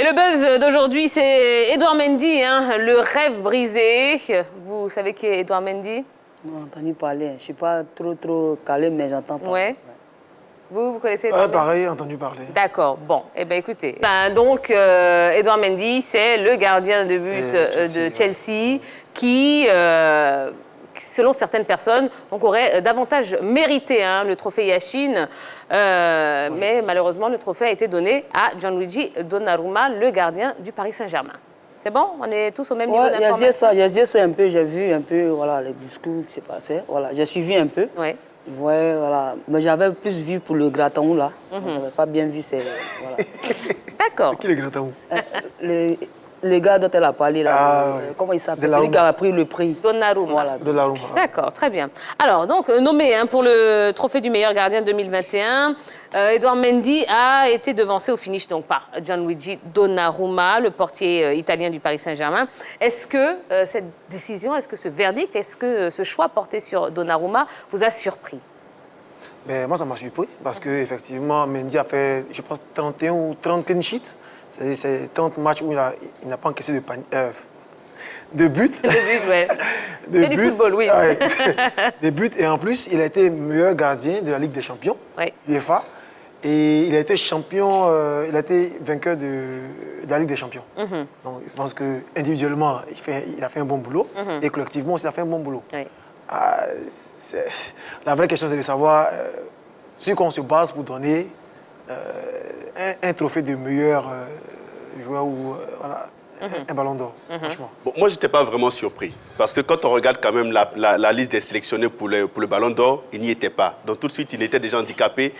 le buzz d'aujourd'hui, c'est Edouard Mendy, hein, le rêve brisé. Vous savez qui est Edouard Mendy? Non, entendu parler. Je ne suis pas trop calé, mais j'entends parler. Ouais. Vous connaissez Edouard Mendy? Pareil, entendu parler. D'accord, bon, eh bien écoutez. Donc, Edouard Mendy, c'est le gardien de but de Chelsea qui, selon certaines personnes, donc, aurait davantage mérité le trophée Yashin. Mais malheureusement, le trophée a été donné à Gianluigi Donnarumma, le gardien du Paris Saint-Germain. C'est bon? On est tous au même niveau d'information? Il y a ça un peu, j'ai vu un peu voilà, les discours qui s'est passé. Voilà, j'ai suivi un peu. Ouais. Ouais, voilà. Mais j'avais plus vu pour le gratin là. J'avais pas bien vu ces. Voilà. D'accord. Qui est le gratin? Le gars dont elle a parlé là. Comment il s'appelle? Celui qui a pris le prix. Donnarumma. Voilà. Donnarumma. D'accord, très bien. Alors, donc, nommé pour le trophée du meilleur gardien 2021, Edouard Mendy a été devancé au finish donc, par Gianluigi Donnarumma, le portier italien du Paris Saint-Germain. Est-ce que cette décision, est-ce que ce verdict, est-ce que ce choix porté sur Donnarumma vous a surpris? Ben, moi, ça m'a surpris parce qu'effectivement, Mendy a fait, je pense, 31 ou 30 clean sheets. C'est 30 matchs où il n'a pas encaissé de buts. De buts, ouais. C'est du football, oui. Ouais. Des buts. Et en plus, il a été meilleur gardien de la Ligue des Champions, UEFA. Et il a été champion, il a été vainqueur de la Ligue des Champions. Donc, je pense qu'individuellement, il a fait un bon boulot. Et collectivement aussi, il a fait un bon boulot. Oui. La vraie question, c'est de savoir sur quoi on se base pour donner un trophée de meilleur joueur ou voilà, un ballon d'or, franchement. Bon, moi, je n'étais pas vraiment surpris. Parce que quand on regarde quand même la liste des sélectionnés pour le ballon d'or, il n'y était pas. Donc tout de suite, il était déjà handicapé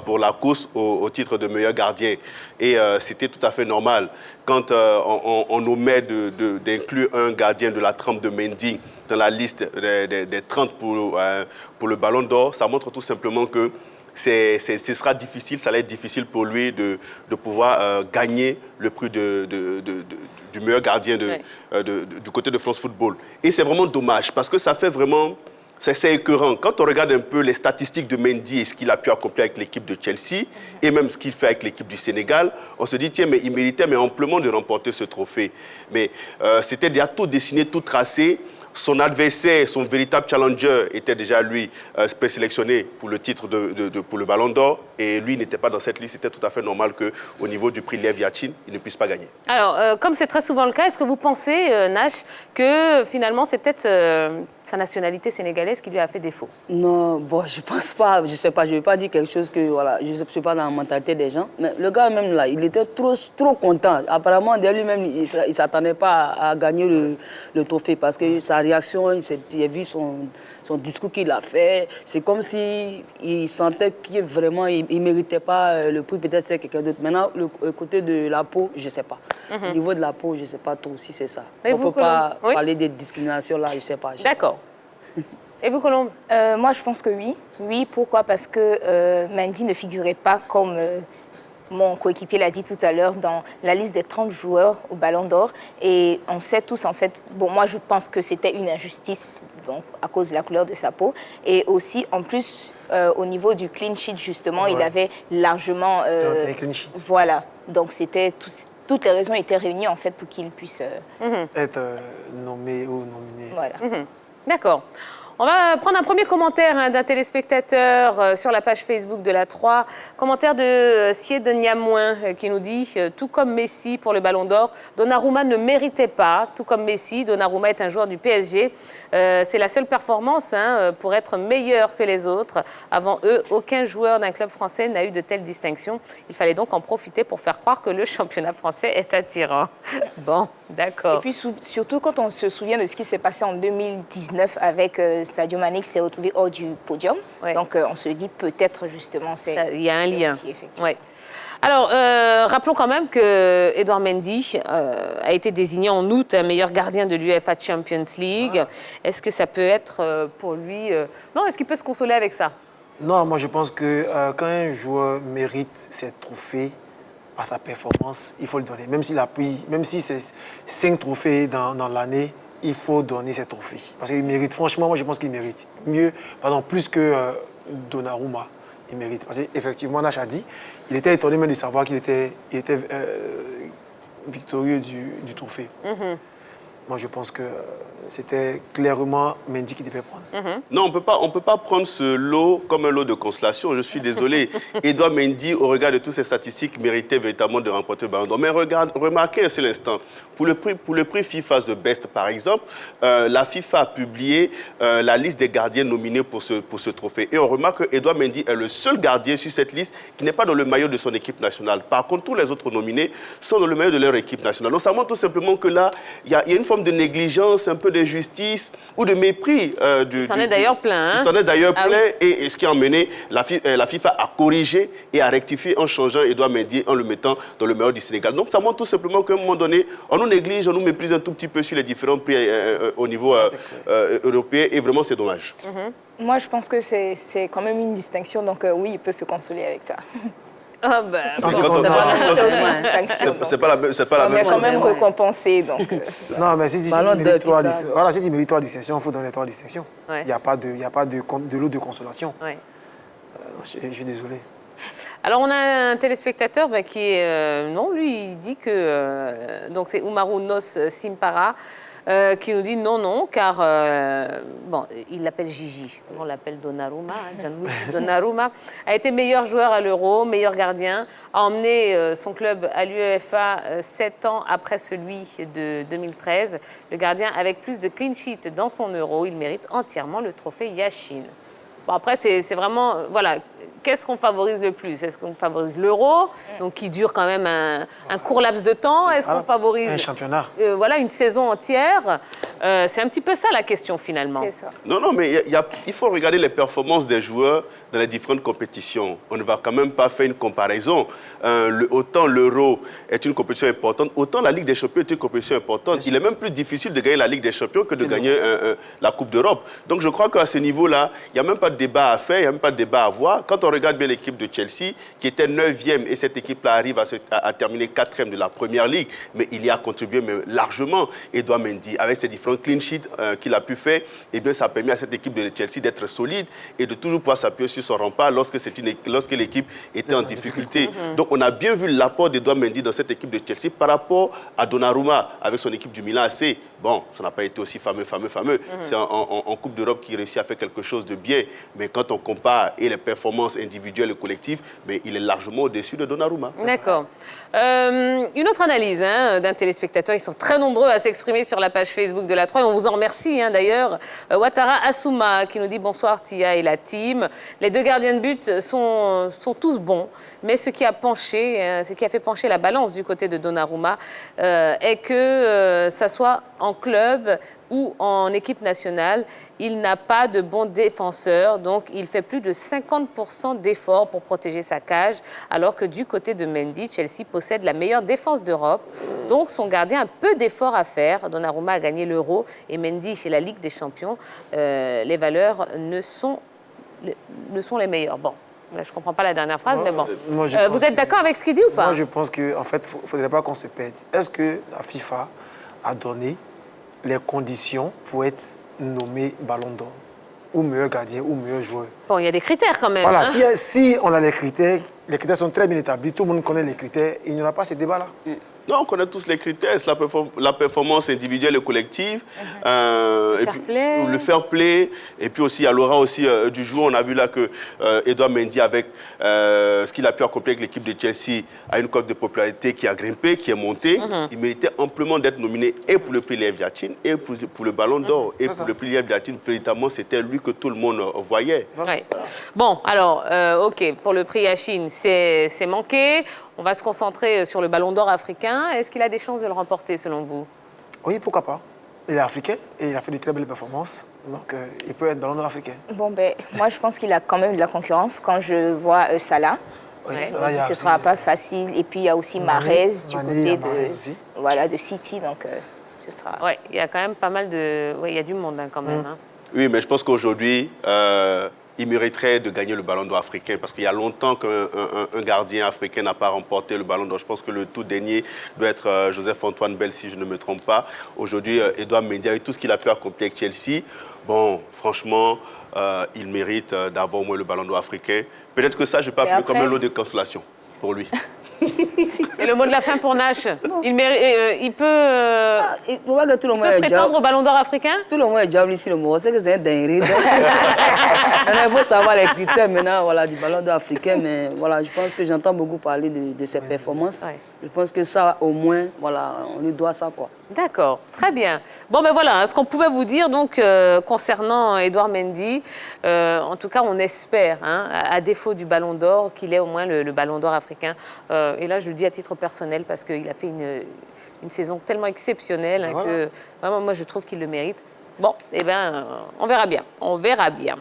pour la course au titre de meilleur gardien. Et c'était tout à fait normal. Quand on omet d'inclure un gardien de la trempe de Mendy dans la liste des 30 pour le ballon d'or, ça montre tout simplement que ce sera difficile, ça va être difficile pour lui de pouvoir gagner le prix du meilleur gardien du côté de France Football. Et c'est vraiment dommage parce que ça fait vraiment... C'est écœurant. Quand on regarde un peu les statistiques de Mendy et ce qu'il a pu accomplir avec l'équipe de Chelsea et même ce qu'il fait avec l'équipe du Sénégal, on se dit, tiens, mais il méritait amplement de remporter ce trophée. Mais c'était déjà tout dessiné, tout tracé. Son adversaire, son véritable challenger était déjà, lui, présélectionné pour le titre pour le Ballon d'Or. Et lui n'était pas dans cette liste. C'était tout à fait normal qu'au niveau du prix Lev Yachine, il ne puisse pas gagner. Alors, comme c'est très souvent le cas, est-ce que vous pensez, Nash, que finalement, c'est peut-être sa nationalité sénégalaise qui lui a fait défaut? Non, bon, je pense pas. Je sais pas, je ne vais pas dire quelque chose que, voilà, je ne suis pas dans la mentalité des gens. Mais le gars, même là, il était trop content. Apparemment, de lui-même, il ne s'attendait pas à gagner le trophée parce que sa réaction, j'ai vu son discours qu'il a fait. C'est comme s'il sentait qu'il vraiment, il ne méritait pas le prix. Peut-être c'est quelqu'un d'autre. Maintenant, le côté de la peau, je ne sais pas. Au niveau de la peau, je ne sais pas trop si c'est ça. Il ne faut pas parler de discrimination là, je ne sais pas. D'accord. Et vous, Colombe? Moi, je pense que oui. Oui, pourquoi? Parce que Mendy ne figurait pas comme... mon coéquipier l'a dit tout à l'heure, dans la liste des 30 joueurs au Ballon d'Or. Et on sait tous, en fait, bon, moi, je pense que c'était une injustice, donc, à cause de la couleur de sa peau. Et aussi, en plus, au niveau du clean sheet, justement, il avait largement... clean sheet. Voilà. Donc, c'était toutes les raisons étaient réunies, en fait, pour qu'il puisse... être nommé ou nominé. Voilà. D'accord. On va prendre un premier commentaire d'un téléspectateur sur la page Facebook de la 3. Commentaire de Sied Niamouin qui nous dit « Tout comme Messi pour le Ballon d'Or, Donnarumma ne méritait pas. Tout comme Messi, Donnarumma est un joueur du PSG. C'est la seule performance pour être meilleur que les autres. Avant eux, aucun joueur d'un club français n'a eu de telles distinctions. Il fallait donc en profiter pour faire croire que le championnat français est attirant. » Bon, d'accord. Et puis surtout quand on se souvient de ce qui s'est passé en 2019 avec Sadio Mané qui s'est retrouvé hors du podium. Ouais. Donc on se dit peut-être justement il y a un lien. Aussi, effectivement. Ouais. Alors, rappelons quand même que Edouard Mendy a été désigné en août meilleur gardien de l'UEFA Champions League. Ah. Est-ce que ça peut être pour lui... Non, est-ce qu'il peut se consoler avec ça? Non, moi je pense que quand un joueur mérite ses trophées par sa performance, il faut le donner. Même si c'est 5 trophées dans l'année, il faut donner ses trophées. Parce qu'il mérite, franchement, moi je pense qu'il mérite. Mieux, pardon, plus que Donnarumma. Il mérite. Parce qu'effectivement, Nash a dit, il était étonné même de savoir qu'il était victorieux du trophée. Moi, je pense que c'était clairement Mendy qui devait prendre. Non, on peut pas prendre ce lot comme un lot de consolation. Je suis désolé. Edouard Mendy, au regard de toutes ces statistiques, méritait véritablement de remporter le Ballon d'Or. Mais remarquez un seul instant. Pour le prix FIFA The Best, par exemple, la FIFA a publié la liste des gardiens nominés pour ce trophée. Et on remarque que Edouard Mendy est le seul gardien sur cette liste qui n'est pas dans le maillot de son équipe nationale. Par contre, tous les autres nominés sont dans le maillot de leur équipe nationale. Donc ça montre tout simplement que là, il y a une forme de négligence, un peu d'injustice ou de mépris. Il s'en est d'ailleurs plein. Il s'en est d'ailleurs plein. Oui. Et ce qui a emmené la FIFA à corriger et à rectifier en changeant Edouard Mendy, en le mettant dans le meilleur du Sénégal. Donc ça montre tout simplement qu'à un moment donné, on nous néglige, on nous méprise un tout petit peu sur les différents prix au niveau européen. Et vraiment, c'est dommage. Moi, je pense que c'est quand même une distinction. Donc oui, il peut se consoler avec ça. Ah ben, Non, bon. c'est pas- C'est aussi une distinction. C'est pas la On est même quand chose. même récompensé. Donc, Non, mais si tu Ballon d'or, mérites trois puis ça. distinctions, voilà, si tu mérites trois distinctions, il faut donner trois distinctions. Ouais. Il n'y a pas de lot de consolation. Ouais. Je suis désolé. Alors, on a un téléspectateur qui est... non, lui, il dit que... donc, c'est Oumarou Nos Simpara qui nous dit non, car... bon, il l'appelle Gigi. On l'appelle Donnarumma. Gianluigi Donnarumma a été meilleur joueur à l'Euro, meilleur gardien, a emmené son club à l'UEFA 7 ans après celui de 2013. Le gardien avec plus de clean sheet dans son Euro, il mérite entièrement le trophée Yashin. Bon, après, c'est vraiment... Voilà. Qu'est-ce qu'on favorise le plus? Est-ce qu'on favorise l'Euro, donc qui dure quand même un court laps de temps? Est-ce qu'on favorise Un championnat. voilà, une saison entière? C'est un petit peu ça la question finalement. c'est ça. Non, mais il faut regarder les performances des joueurs dans les différentes compétitions. On ne va quand même pas faire une comparaison. Autant l'Euro est une compétition importante, autant la Ligue des Champions est une compétition importante. Il est même plus difficile de gagner la Ligue des Champions que de gagner la Coupe d'Europe. Donc je crois qu'à ce niveau-là, il n'y a même pas de débat à faire, il n'y a même pas de débat à avoir. Quand on regarde bien l'équipe de Chelsea, qui était 9e, et cette équipe-là arrive à terminer 4e de la Première Ligue, mais il y a contribué mais largement. Edouard Mendy, avec ses différents clean sheets qu'il a pu faire, eh bien, ça a permis à cette équipe de Chelsea d'être solide et de toujours pouvoir s'appuyer sur son rempart lorsque l'équipe était en difficulté. Donc on a bien vu l'apport d'Edouard Mendy dans cette équipe de Chelsea par rapport à Donnarumma avec son équipe du Milan AC. Bon, ça n'a pas été aussi fameux. C'est en Coupe d'Europe qu'il réussit à faire quelque chose de bien. Mais quand on compare et les performances individuelles et collectives, mais il est largement au-dessus de Donnarumma. D'accord. Une autre analyse d'un téléspectateur. Ils sont très nombreux à s'exprimer sur la page Facebook de la 3 et on vous en remercie d'ailleurs. Ouattara Assouma qui nous dit bonsoir Tia et la team. Les deux gardiens de but sont tous bons, mais ce qui a fait pencher la balance du côté de Donnarumma est que ça soit en club ou en équipe nationale, il n'a pas de bons défenseurs, donc il fait plus de 50% d'efforts pour protéger sa cage, alors que du côté de Mendy, Chelsea possède la meilleure défense d'Europe, donc son gardien a un peu d'efforts à faire. Donnarumma a gagné l'Euro et Mendy chez la Ligue des Champions. Les valeurs ne sont les meilleures. Bon. Je ne comprends pas la dernière phrase, mais bon. Vous êtes d'accord avec ce qu'il dit ou pas? Moi, je pense qu'en fait, il ne faudrait pas qu'on se perde. Est-ce que la FIFA a donné les conditions pour être nommé Ballon d'Or, ou meilleur gardien, ou meilleur joueur? Bon, il y a des critères quand même. Voilà, si on a les critères sont très bien établis, tout le monde connaît les critères, il n'y aura pas ce débat-là. Non, on connaît tous les critères, c'est la performance individuelle et collective, le fair play, et puis aussi à l'aura aussi du jour, on a vu là que Edouard Mendy avec ce qu'il a pu accomplir avec l'équipe de Chelsea a une cote de popularité qui a grimpé, qui est montée. Il méritait amplement d'être nominé et pour le prix Lev Yachine et pour le Ballon d'Or. Et pour le prix Lev Yachine, véritablement, c'était lui que tout le monde voyait. Ouais. Bon, alors, OK, pour le prix Yachine, c'est manqué. On va se concentrer sur le Ballon d'Or africain. Est-ce qu'il a des chances de le remporter, selon vous? Oui, pourquoi pas. Il est africain et il a fait de très belles performances. Donc, il peut être Ballon d'Or africain. Bon, moi, je pense qu'il a quand même de la concurrence. Quand je vois Salah, Oui, Ouais. ça, là, il y a ce ne aussi- sera pas facile. Et puis, il y a aussi Mahrez du côté Mahrez aussi. de City. Donc, ce sera... Oui, il y a quand même pas mal de... Oui, il y a du monde quand même. Oui, mais je pense qu'aujourd'hui, il mériterait de gagner le Ballon d'Or africain parce qu'il y a longtemps qu'un gardien africain n'a pas remporté le Ballon d'Or. Je pense que le tout dernier doit être Joseph-Antoine Bell, si je ne me trompe pas. Aujourd'hui, Edouard Mendy, avec tout ce qu'il a pu accomplir avec Chelsea, bon, franchement, il mérite d'avoir au moins le Ballon d'Or africain. Peut-être que ça, je peux appeler comme un lot de consolation pour lui. Et le mot de la fin pour Nash, il peut, Il faut pas que tout le il monde peut est prétendre diable. au Ballon d'Or africain? Tout le monde est diable ici, le mot. On sait que c'est un dinguerie. Maintenant, il faut savoir les critères maintenant, voilà, du ballon d'or africain. Mais voilà, je pense que j'entends beaucoup parler de ses performances. Ouais. Je pense que ça, au moins, voilà, on lui doit ça, quoi. D'accord, très bien. Bon, ben voilà, hein, ce qu'on pouvait vous dire donc concernant Edouard Mendy. En tout cas, on espère, hein, à défaut du Ballon d'Or, qu'il ait au moins le Ballon d'Or africain. Et là, je le dis à titre personnel parce qu'il a fait une saison tellement exceptionnelle, hein, Voilà. que vraiment, moi, je trouve qu'il le mérite. Bon, eh bien, on verra bien. On verra bien.